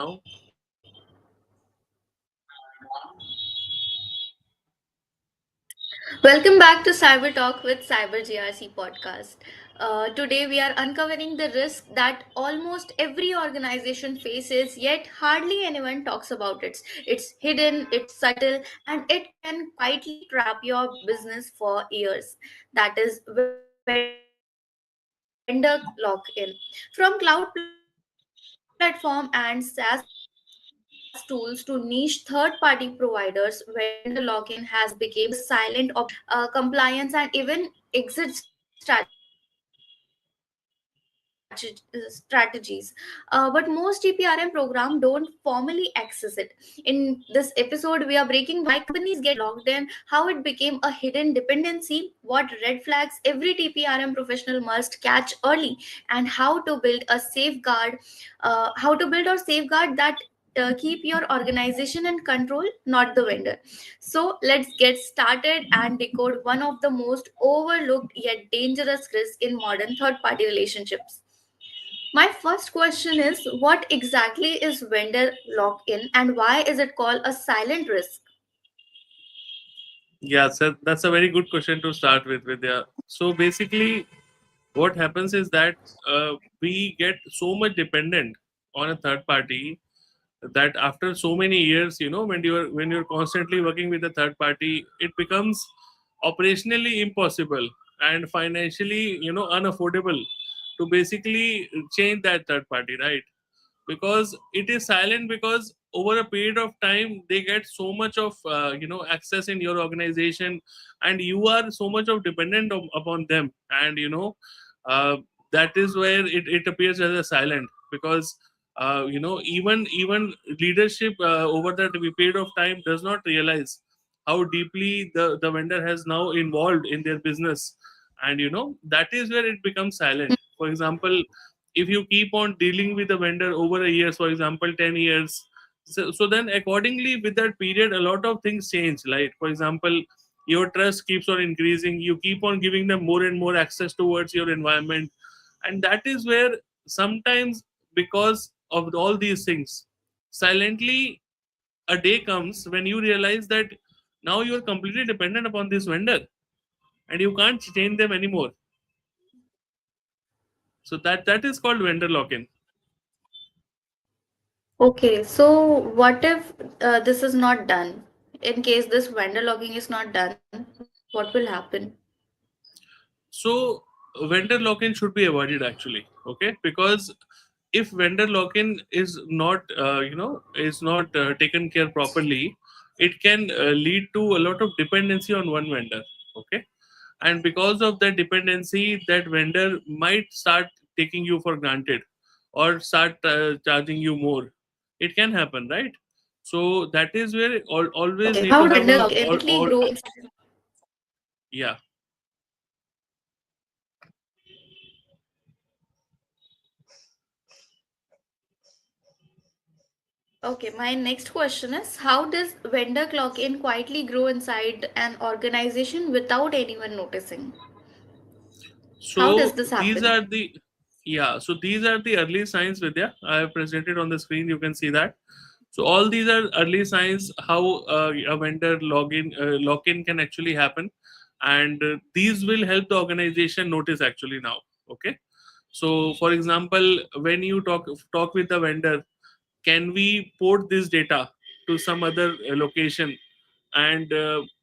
Welcome back to Cyber Talk with Cyber GRC podcast. Today we are uncovering the risk that almost every organization faces, yet hardly anyone talks about it. It's hidden, it's subtle, and it can quietly trap your business for years. That is vendor lock-in. From cloud platform and SaaS tools to niche third-party providers, vendor lock-in has become a silent operations strategies, compliance, and even exit strategies. But most TPRM program don't formally access it. In this episode, we are breaking down why companies get locked in, how it became a hidden dependency, what red flags every TPRM professional must catch early, and how to build or safeguard that keep your organization in control, not the vendor. So let's get started and decode one of the most overlooked yet dangerous risks in modern third party relationships. My first question is, what exactly is vendor lock in and why is it called a silent risk? Yeah, so that's a very good question to start with, Vidya. So basically, what happens is that we get so much dependent on a third party that after so many years, when you're constantly working with a third party, it becomes operationally impossible and financially, unaffordable to basically change that third party, right? Because it is silent because over a period of time they get so much of access in your organization, and you are so much of dependent upon them, and uh, that is where it appears as a silent, because even leadership over that period of time does not realize how deeply the vendor has now involved in their business, and that is where it becomes silent. For example, if you keep on dealing with the vendor over a year, for example 10 years, so then accordingly with that period a lot of things change. Like for example, your trust keeps on increasing, you keep on giving them more and more access towards your environment, and that is where sometimes, because of all these things, silently a day comes when you realize that now you are completely dependent upon this vendor and you can't change them anymore. So that is called vendor lock-in. Okay, so what if this is not done? In case this vendor logging is not done, what will happen? So vendor lock-in should be avoided actually, okay? Because if vendor lock-in is not, taken care properly, it can lead to a lot of dependency on one vendor, okay? And because of that dependency, that vendor might start taking you for granted or start charging you more. It can happen, right? So that is where always Okay, need how to does have vendor a lock all grow? yeah. Okay, my next question is, how does vendor clock in quietly grow inside an organization without anyone noticing? How does So this these happen? are the so these are the early signs, Vidya. I have presented on the screen. You can see that. So all these are early signs how a vendor lock-in can actually happen, and these will help the organization notice actually now. Okay. So for example, when you talk with the vendor, can we port this data to some other location, and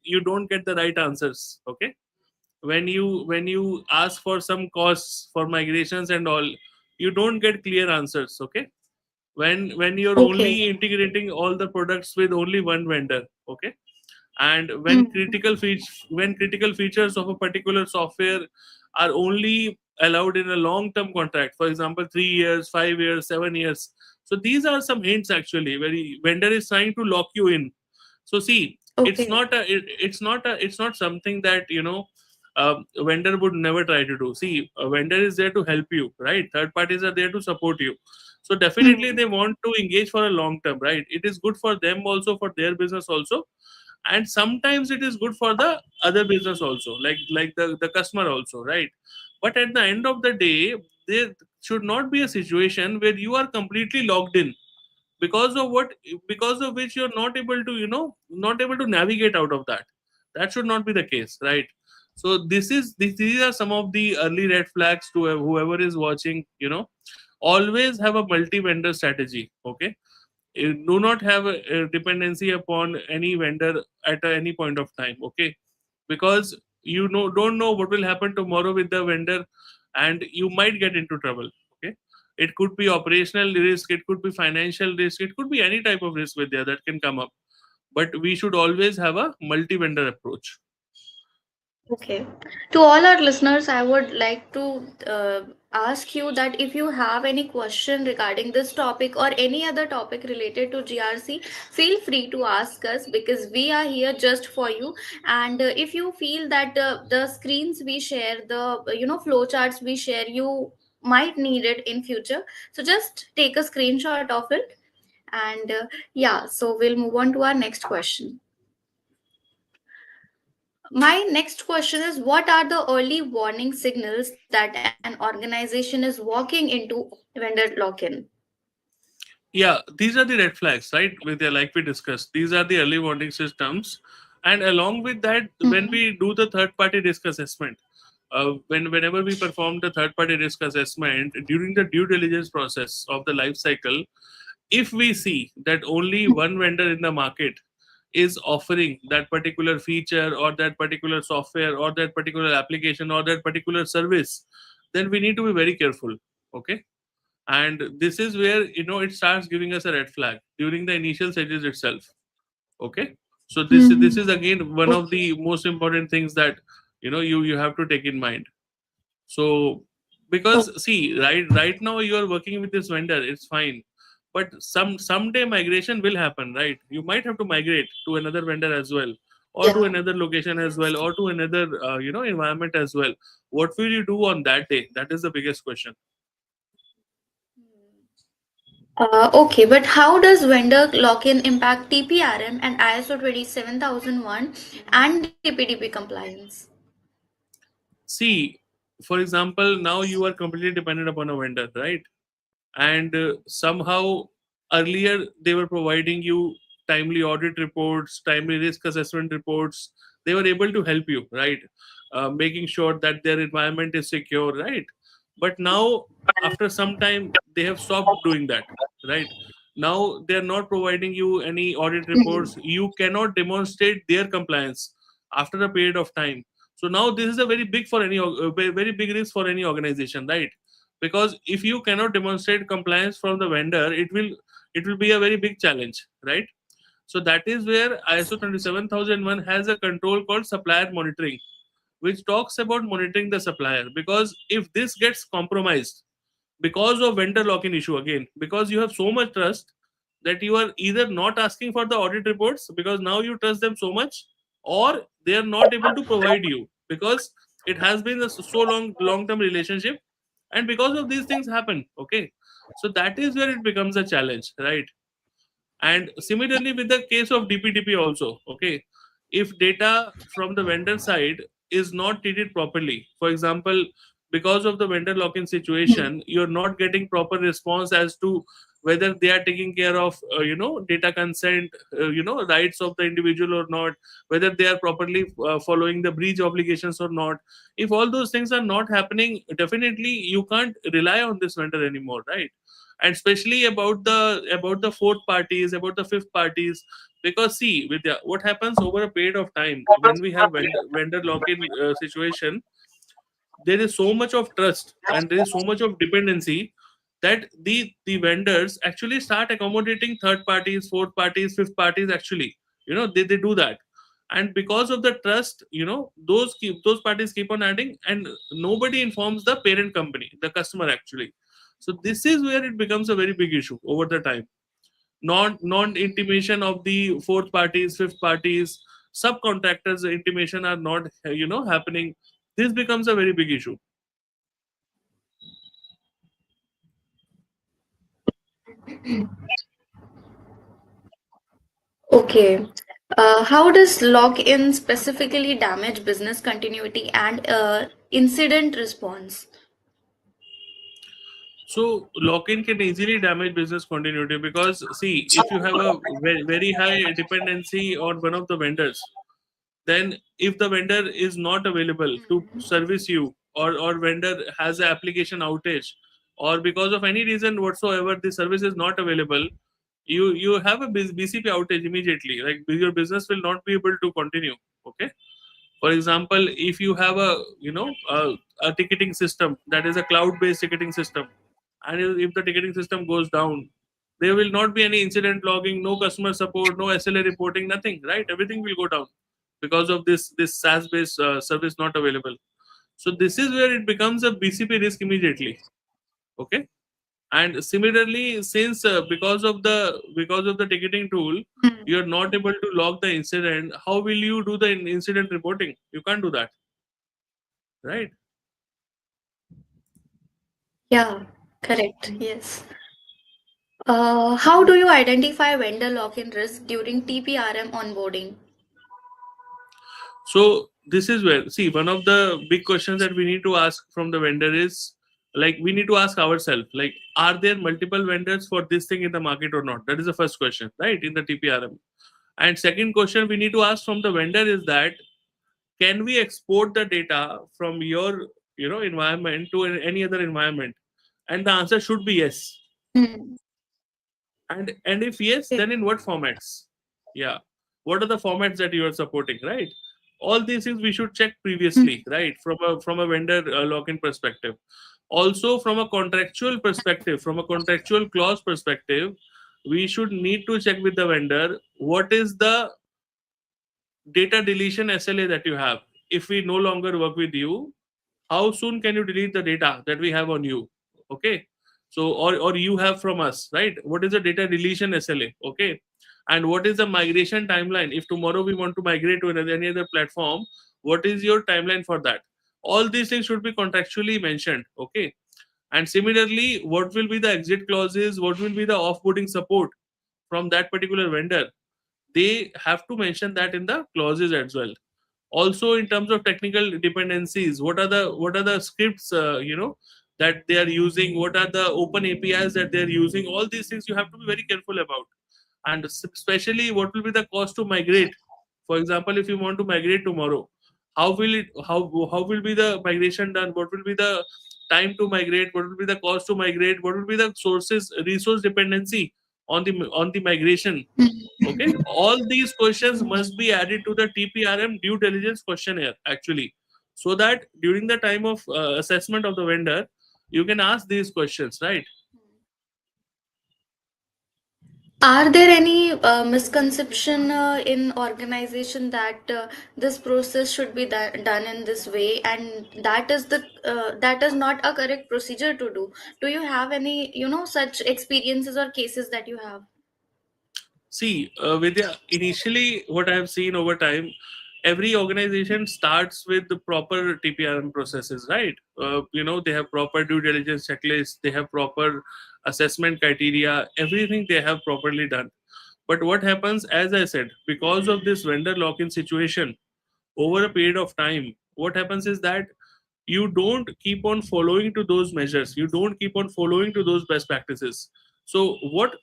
you don't get the right answers. Okay, when you ask for some costs for migrations and all, you don't get clear answers. Okay, when you're only Okay. integrating all the products with only one vendor. Okay, and Hmm. when critical features of a particular software are only allowed in a long term contract, for example 3 years, 5 years, 7 years. So these are some hints actually where the vendor is trying to lock you in. So see, Okay. it's not something that a vendor would never try to do. See, a vendor is there to help you, right? Third parties are there to support you. So definitely Hmm. they want to engage for a long term, right? It is good for them also, for their business also, and sometimes it is good for the other business also, like the customer also, right? But at the end of the day, there should not be a situation where you are completely locked in, because of what, because of which you're not able to, not able to navigate out of that. That should not be the case, right? So these are some of the early red flags to whoever is watching. Always have a multi vendor strategy. Okay. Do not have a dependency upon any vendor at any point of time. Okay. Because don't know what will happen tomorrow with the vendor, and you might get into trouble. Okay. It could be operational risk, it could be financial risk, it could be any type of risk with there that can come up. But we should always have a multi vendor approach. Okay. To all our listeners, I would like to ask you that if you have any question regarding this topic or any other topic related to GRC, feel free to ask us because we are here just for you. And if you feel that the screens we share, the flowcharts we share, you might need it in future. So just take a screenshot of it. And yeah, so we'll move on to our next question. My next question is, what are the early warning signals that an organization is walking into vendor lock in? Yeah, these are the red flags, right? With the, like we discussed, these are the early warning systems. And along with that, when Mhm. we do the third party risk assessment, whenever we perform the third party risk assessment during the due diligence process of the life cycle, if we see that only one vendor in the market is offering that particular feature or that particular software or that particular application or that particular service, then we need to be very careful. Okay. And this is where it starts giving us a red flag during the initial stages itself. Okay. So this Mhm. is again one of Okay. the most important things that you have to take in mind. So because see, right now you are working with this vendor, it's fine, but someday migration will happen, right? You might have to migrate to another vendor as well, or to Yeah. another location as well, or to another environment as well. What will you do on that day? That is the biggest question. Okay, but how does vendor lock-in impact TPRM and ISO 27001 and DPDP compliance? See, for example, now you are completely dependent upon a vendor, right? And somehow earlier they were providing you timely audit reports, timely risk assessment reports. They were able to help you, right? Making sure that their environment is secure, right? But now, after some time, they have stopped doing that, right? Now they are not providing you any audit reports. You cannot demonstrate their compliance after a period of time. So now this is a very big for any very big risk for any organization, right? Because if you cannot demonstrate compliance from the vendor, it will be a very big challenge, right? So that is where ISO 27001 has a control called supplier monitoring, which talks about monitoring the supplier. Because if this gets compromised because of vendor lock-in issue, again, because you have so much trust that you are either not asking for the audit reports because now you trust them so much, or they are not able to provide you because it has been a so long-term relationship, and because of these things happen. Okay. So that is where it becomes a challenge, right? And similarly with the case of DPDP also, okay, if data from the vendor side is not treated properly, for example, because of the vendor lock-in situation, you're not getting proper response as to whether they are taking care of data consent, rights of the individual or not, whether they are properly following the breach obligations or not. If all those things are not happening, definitely you can't rely on this vendor anymore, right? And especially about the fourth parties, about the fifth parties. Because see, what happens over a period of time when we have vendor lock-in situation, there is so much of trust and there is so much of dependency that the vendors actually start accommodating third parties, fourth parties, fifth parties. Actually, they do that. And because of the trust, those parties keep on adding, and nobody informs the parent company, the customer, actually. So this is where it becomes a very big issue over the time. Non intimation of the fourth parties, fifth parties, subcontractors intimation are not happening. This becomes a very big issue. Okay. How does lock-in specifically damage business continuity and incident response? So lock-in can easily damage business continuity because see, if you have a very, very high dependency on one of the vendors, then if the vendor is not available to service you, or vendor has an application outage, or because of any reason whatsoever the service is not available, you have a BCP outage immediately. Like your business will not be able to continue. Okay. For example, if you have a a ticketing system that is a cloud based ticketing system, and if the ticketing system goes down, there will not be any incident logging, no customer support, no SLA reporting, nothing, right? Everything will go down because of this SaaS based service not available. So this is where it becomes a BCP risk immediately. Okay. And similarly, since because of the ticketing tool, Hmm. you're not able to log the incident, how will you do the incident reporting? You can't do that, right? Yeah, correct. Yes. How do you identify vendor lock-in risk during TPRM onboarding? So this is where, see, one of the big questions that we need to ask from the vendor is, like, we need to ask ourselves, like, are there multiple vendors for this thing in the market or not? That is the first question, right, in the TPRM. And second question we need to ask from the vendor is that, can we export the data from your environment to any other environment? And the answer should be yes. Hmm. And if yes, Okay. then in what formats? Yeah. What are the formats that you are supporting, right? All these things we should check Hmm. previously, right? From a vendor lock-in perspective. Also from a contractual perspective, from a contractual clause perspective, we should need to check with the vendor what is the data deletion SLA that you have. If we no longer work with you, how soon can you delete the data that we have on you? Okay. So or you have from us, right? What is the data deletion SLA? Okay. And what is the migration timeline? If tomorrow we want to migrate to any other platform, what is your timeline for that? All these things should be contractually mentioned. Okay. And similarly, what will be the exit clauses? What will be the offboarding support from that particular vendor? They have to mention that in the clauses as well. Also in terms of technical dependencies, what are the scripts that they are using, what are the open APIs that they are using, all these things you have to be very careful about. And especially what will be the cost to migrate. For example, if you want to migrate tomorrow, how will be the migration done, what will be the time to migrate, what will be the cost to migrate, what will be the resource dependency on the migration. Okay, all these questions must be added to the TPRM due diligence questionnaire actually, so that during the time of assessment of the vendor, you can ask these questions, right? Are there any misconception in organization that this process should be done in this way, and that is not a correct procedure to do? Do you have any such experiences or cases that you have? See, Vidya, initially, what I have seen over time, every organization starts with the proper TPRM processes, right? They have proper due diligence checklists, they have proper assessment criteria, everything they have properly done. But what happens, as I said, because of this vendor lock in situation, over a period of time, what happens is that you don't keep on following to those measures, you don't keep on following to those best practices. So what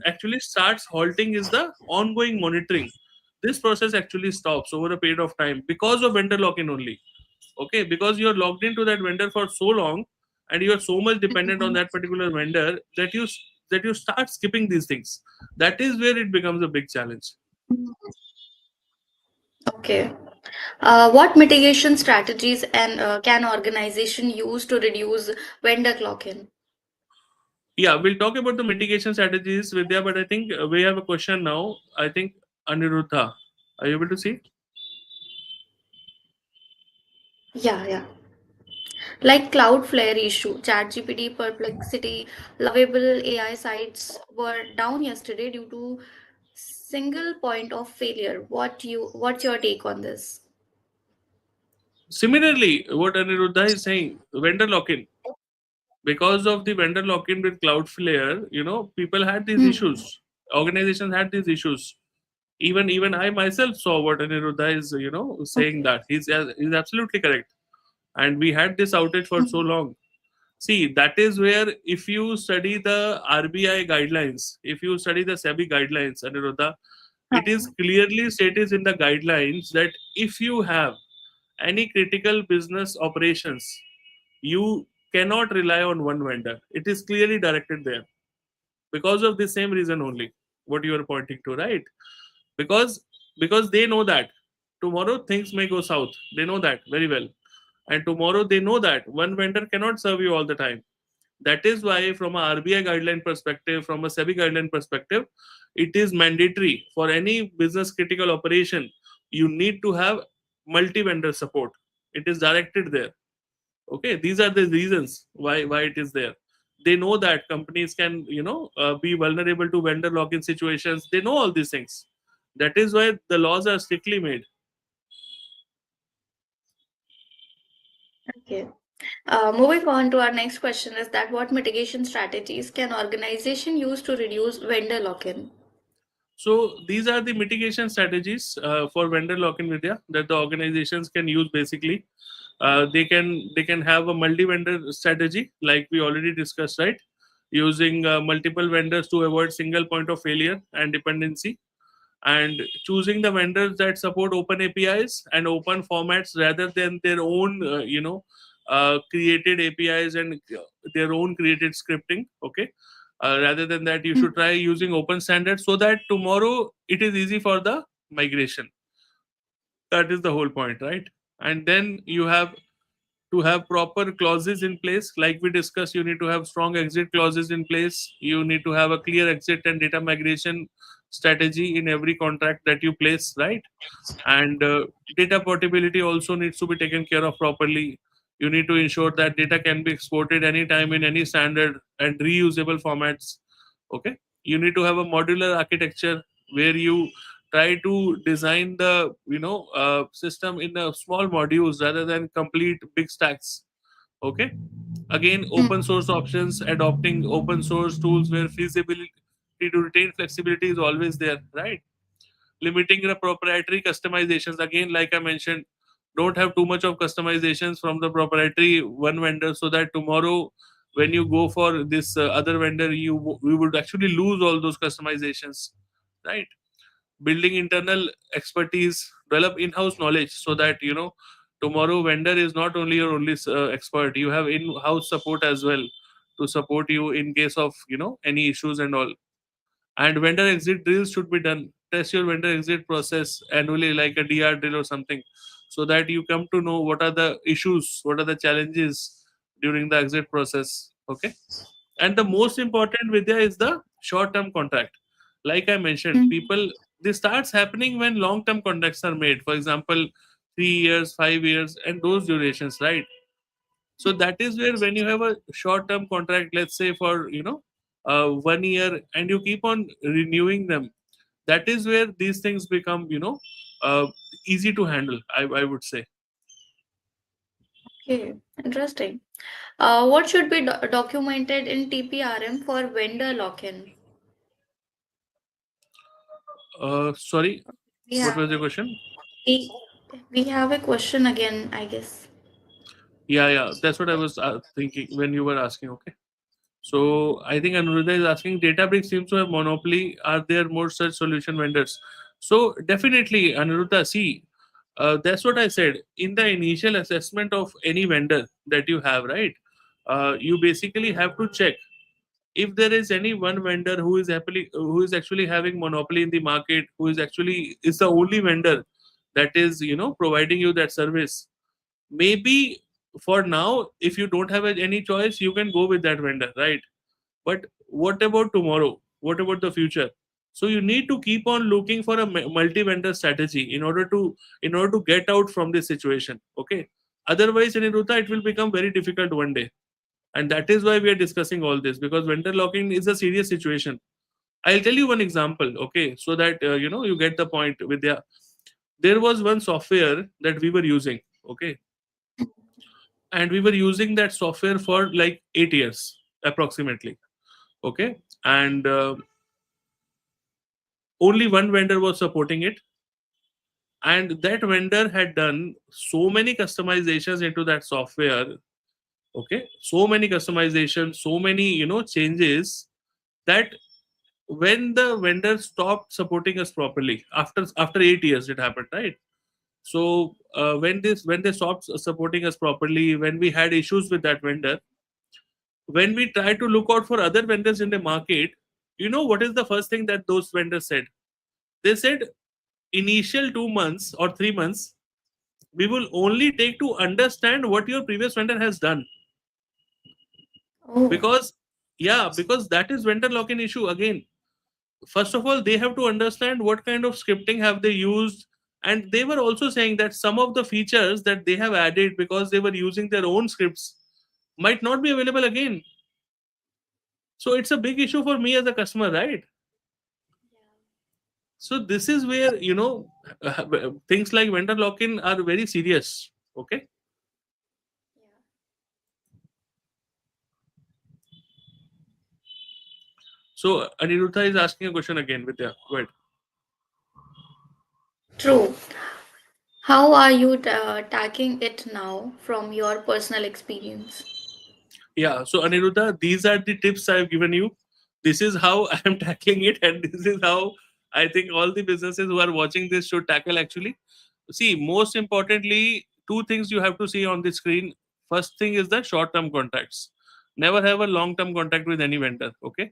actually starts halting is the ongoing monitoring. This process actually stops over a period of time because of vendor lock-in only. Okay, because you're logged into that vendor for so long, and you're so much dependent on Mhm. that particular vendor that you start skipping these things. That is where it becomes a big challenge. Okay. What mitigation strategies and can organization use to reduce vendor lock-in? Yeah, we'll talk about the mitigation strategies, Vidya, but I think we have a question now. I think Aniruddha, are you able to see? Yeah, yeah. Like Cloudflare issue, ChatGPT, Perplexity, lovable AI sites were down yesterday due to single point of failure. What's your take on this? Similarly, what Aniruddha is saying, vendor lock-in. Because of the vendor lock-in with Cloudflare, people had these Hmm. issues. Organizations had these issues. Even I myself saw what Aniruddha is, saying Okay. that he's absolutely correct. And we had this outage for so long. See, that is where if you study the RBI guidelines, if you study the SEBI guidelines, Aniruddha, it is clearly stated in the guidelines that if you have any critical business operations, you cannot rely on one vendor. It is clearly directed there because of the same reason only, what you are pointing to, right? Because they know that tomorrow things may go south. They know that very well, and tomorrow they know that one vendor cannot serve you all the time. That is why, from a RBI guideline perspective, from a SEBI guideline perspective, it is mandatory for any business critical operation. You need to have multi vendor support. It is directed there. Okay, these are the reasons why it is there. They know that companies can be vulnerable to vendor lock-in situations. They know all these things. That is why the laws are strictly made. Okay. Moving on to our next question is that what mitigation strategies can organization use to reduce vendor lock-in? So these are the mitigation strategies for vendor lock-in, Vidya, that the organizations can use. Basically, they can have a multi-vendor strategy, like we already discussed, right? Using multiple vendors to avoid single point of failure and dependency, and choosing the vendors that support open APIs and open formats rather than their own, created APIs and their own created scripting. Okay, rather than that, you should try using open standards so that tomorrow it is easy for the migration. That is the whole point, right? And then you have to have proper clauses in place, like we discussed. You need to have strong exit clauses in place. You need to have a clear exit and data migration strategy in every contract that you place, right? And data portability also needs to be taken care of properly. You need to ensure that data can be exported anytime in any standard and reusable formats. Okay, you need to have a modular architecture where you try to design the system in a small modules rather than complete big stacks. Okay, again, open source options, adopting open source tools where feasibility to retain flexibility is always there, right? Limiting the proprietary customizations, again, like I mentioned, don't have too much of customizations from the proprietary one vendor, so that tomorrow when you go for this other vendor, we would actually lose all those customizations, right? Building internal expertise, develop in-house knowledge, so that tomorrow vendor is not only your only expert. You have in-house support as well to support you in case of any issues and all. And vendor exit drills should be done. Test your vendor exit process annually, like a DR drill or something, so that you come to know what are the issues, what are the challenges during the exit process. Okay. And the most important, Vidya, is the short term contract. Like I mentioned, people, this starts happening when long term contracts are made. For example, 3 years, 5 years, and those durations, right? So that is where, when you have a short term contract, let's say for 1 year, and you keep on renewing them, that is where these things become uh, easy to handle, I would say. Okay, interesting. What should be documented in TPRM for vendor lock-in? Sorry, We what have was the question? we, we have a question again, I guess. Yeah, that's what I was thinking when you were asking. Okay. So I think Anuradha is asking, Databricks seems to have monopoly. Are there more such solution vendors? So definitely, Anuradha, see, that's what I said. In the initial assessment of any vendor that you have, right? You basically have to check if there is any one vendor who is actually having monopoly in the market, who is the only vendor that is providing you that service. Maybe for now, if you don't have any choice, you can go with that vendor, right? But what about tomorrow? What about the future? So you need to keep on looking for a multi-vendor strategy in order to get out from this situation. Okay. Otherwise, in Iruta, it will become very difficult one day, and that is why we are discussing all this, because vendor locking is a serious situation. I'll tell you one example, okay, so that you get the point. With there was one software that we were using, okay, and we were using that software for like 8 years approximately, okay, and only one vendor was supporting it, and that vendor had done so many customizations into that software Okay, so many customizations, so many changes, that when the vendor stopped supporting us properly after 8 years, it happened, right? So when they stopped supporting us properly, when we had issues with that vendor, when we tried to look out for other vendors in the market, what is the first thing that those vendors said? They said, initial 2 months or 3 months, we will only take to understand what your previous vendor has done. Oh, Because, yeah, because that is vendor lock-in issue again. First of all, they have to understand what kind of scripting have they used. And they were also saying that some of the features that they have added because they were using their own scripts might not be available again. So it's a big issue for me as a customer, right? So this is where things like vendor lock-in are very serious. Okay. So Aniruddha is asking a question again. Vidya, go ahead. true. How are you tackling it now from your personal experience? Yeah. So Aniruddha, these are the tips I've given you. This is how I am tackling it, and this is how I think all the businesses who are watching this should tackle actually. See, most importantly, two things you have to see on the screen. First thing is the short-term contracts. Never have a long-term contract with any vendor. Okay.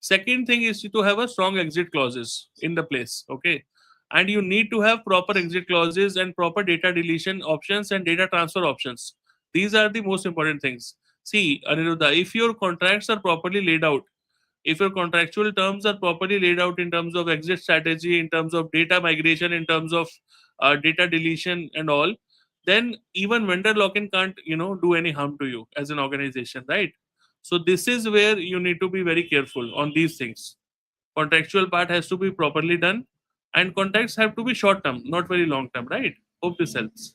Second thing is to have a strong exit clauses in the place. Okay. And you need to have proper exit clauses and proper data deletion options and data transfer options. These are the most important things. See, Aniruddha, if your contracts are properly laid out, if your contractual terms are properly laid out in terms of exit strategy, in terms of data migration, in terms of data deletion and all, then even vendor lock-in can't do any harm to you as an organization, right? So this is where you need to be very careful on these things. Contractual part has to be properly done, and contracts have to be short term, not very long term, right? Hope this helps.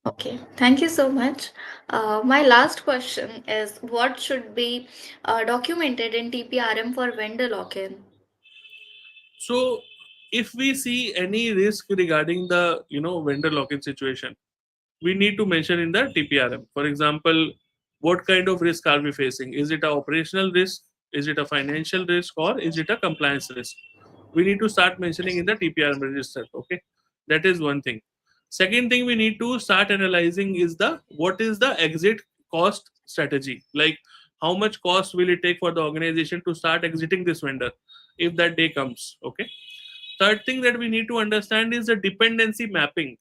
Okay, thank you so much. My last question is what should be documented in TPRM for vendor lock-in? So if we see any risk regarding the vendor lock-in situation, we need to mention in the TPRM. For example, what kind of risk are we facing? Is it a operational risk? Is it a financial risk, or is it a compliance risk? We need to start mentioning in the TPRM register. Okay, that is one thing. Second thing we need to start analyzing is the what is the exit cost strategy. Like how much cost will it take for the organization to start exiting this vendor if that day comes. Okay. Third thing that we need to understand is the dependency mapping.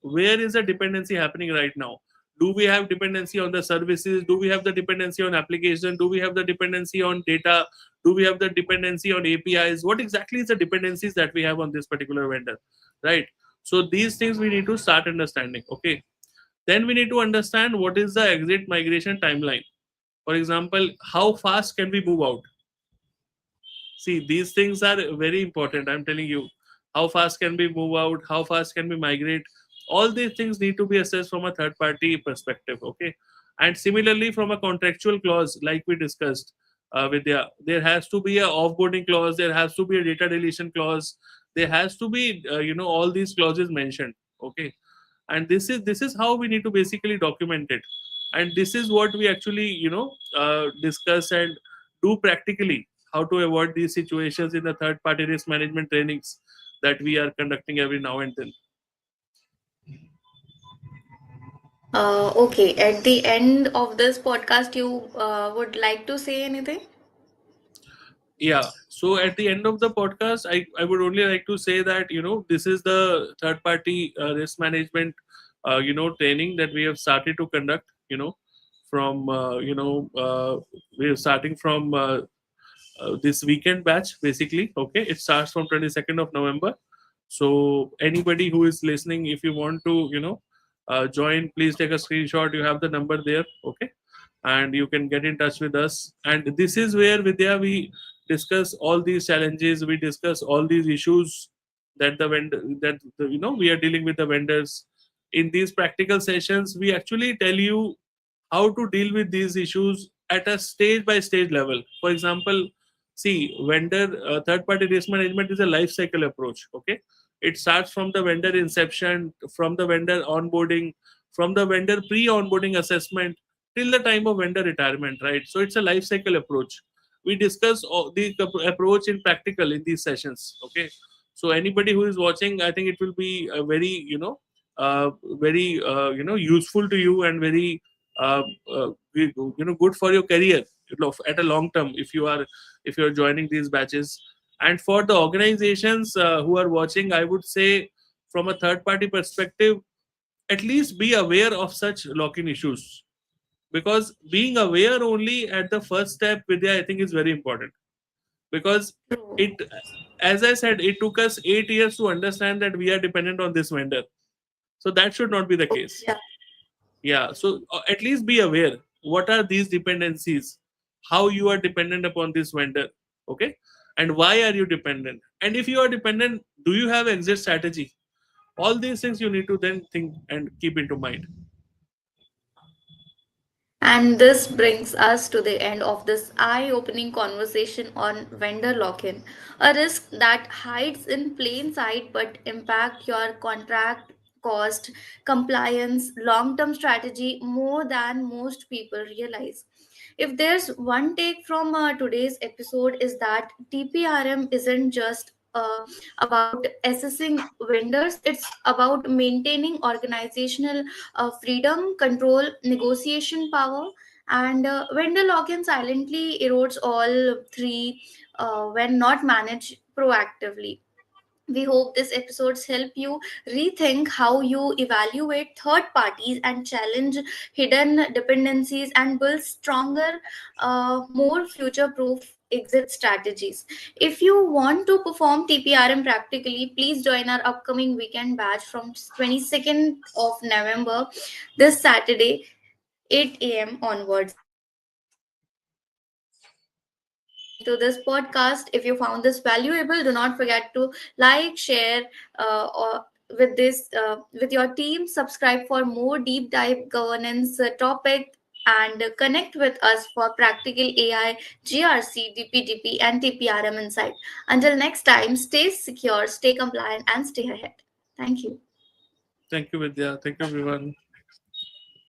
Where is the dependency happening right now? Do we have dependency on the services? Do we have the dependency on application? Do we have the dependency on data? Do we have the dependency on APIs? What exactly is the dependencies that we have on this particular vendor, right? So these things we need to start understanding. Okay, then we need to understand what is the exit migration timeline. For example, how fast can we move out? See, these things are very important. I'm telling you, how fast can we move out? How fast can we migrate? All these things need to be assessed from a third party perspective. Okay. And similarly, from a contractual clause, like we discussed, Vidya, there has to be a offboarding clause. There has to be a data deletion clause. There has to be, all these clauses mentioned. Okay. And this is how we need to basically document it. And this is what we actually, discuss and do practically, how to avoid these situations in the third party risk management trainings that we are conducting every now and then. Okay, at the end of this podcast, you would like to say anything? Yeah, so at the end of the podcast, I would only like to say that this is the third party risk management training that we have started to conduct, from we are starting from this weekend batch basically. Okay, it starts from 22nd of November. So anybody who is listening, if you want to join, please take a screenshot. You have the number there. Okay, and you can get in touch with us. And this is where, Vidya, we discuss all these challenges, we discuss all these issues that the vendor that we are dealing with the vendors. In these practical sessions, we actually tell you how to deal with these issues at a stage by stage level. For example, see, vendor third party risk management is a life cycle approach. Okay, it starts from the vendor inception, from the vendor onboarding, from the vendor pre-onboarding assessment till the time of vendor retirement, right? So it's a life cycle approach. We discuss the approach in practical in these sessions. Okay, so anybody who is watching, I think it will be a very very useful to you, and very uh, good for your career, at a long term, if you are joining these batches. And for the organizations who are watching, I would say, from a third party perspective, at least be aware of such lock-in issues, because being aware only at the first step, Vidya, I think is very important. Because True. it, as I said, it took us 8 years to understand that we are dependent on this vendor. So that should not be the case. Yeah. Yeah, so at least be aware what are these dependencies, how you are dependent upon this vendor. Okay, and why are you dependent, and if you are dependent, do you have exit strategy? All these things you need to then think and keep into mind. And this brings us to the end of this eye opening conversation on vendor lock in, a risk that hides in plain sight but impact your contract cost, compliance, long term strategy more than most people realize. If there's one take from today's episode is that TPRM isn't just about assessing vendors, it's about maintaining organizational freedom, control, negotiation power, and vendor lock-in silently erodes all three when not managed proactively. We hope this episodes help you rethink how you evaluate third parties and challenge hidden dependencies and build stronger, more future-proof exit strategies. If you want to perform TPRM practically, please join our upcoming weekend batch from 22nd of November, this Saturday, 8 a.m. onwards. Thank you for listening to this podcast. If you found this valuable, do not forget to like, share, or with your team. Subscribe for more deep dive governance topic, and connect with us for practical AI, GRC, DPDP, and TPRM insight. Until next time, stay secure, stay compliant, and stay ahead. Thank you. Thank you, Vidya. Thank you, everyone.